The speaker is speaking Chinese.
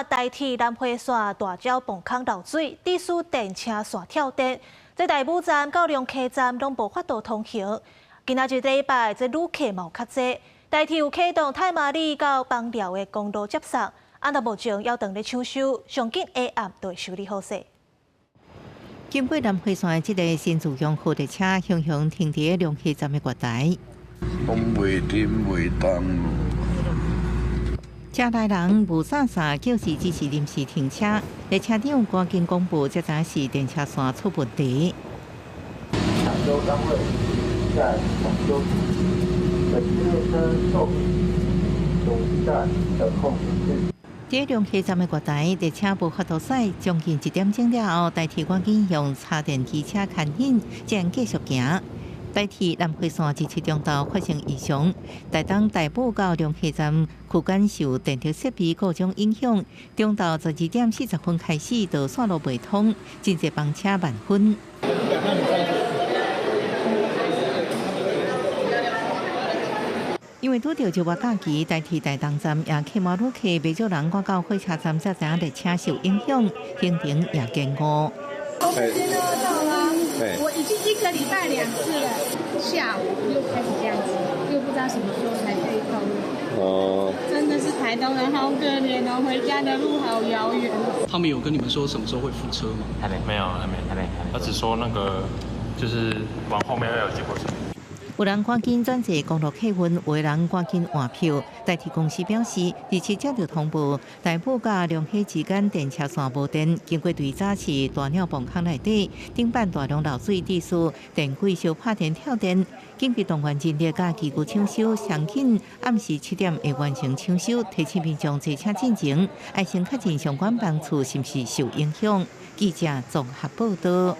代替南回线大鸟磅空漏水，致使电车线跳电。这大武站到龙溪站拢无法度通行。今仔日礼拜，这旅客嘛有较济，代替有启动太麻里到邦寮的公路接送，若目前要等咧抢修，上紧下暗就会修理好势。经过南回线的这个新自强号列车，雄雄停伫龙溪站的月台。讲袂停袂动。车内人无啥，就是只是临时停车。列车长赶紧公布，这才是电车线出问题。抢修单位在抢修，本次列车受命总站的控制室。在龙溪站的月台，列车无法度驶，将近1点钟了后，代替赶紧用插电机车牵引，才继续行。代替南回线17中道发生异常，台东大埔到龙溪站区间受电铁设备故障影响，中道12点40分开始就线路未通，真侪班车慢分。因为拄到就业假期，代替台东站也客马旅客袂少人赶到火车站，才知影列车受影响，行程也延误。我已经1个礼拜2次了，下午又开始这样子，又不知道什么时候才可以到路。哦，真的是台东人好可怜哦，回家的路好遥远。他们有跟你们说什么时候会复车吗？还没有。他只说那个就是往后面要有接驳车。有人赶紧转至公路客运，有的人赶紧换票。代替公司表示，27接到通报，大埔甲龙溪之间电车线无电，经过对早市大鸟磅空内底，顶板大量漏水，致使电轨小拍电跳电。紧急动员人力甲技具抢修，上紧暗时7点会完成抢修，提醒民众坐车进前，爱先确认相关房厝是毋是受影响。记者综合报道。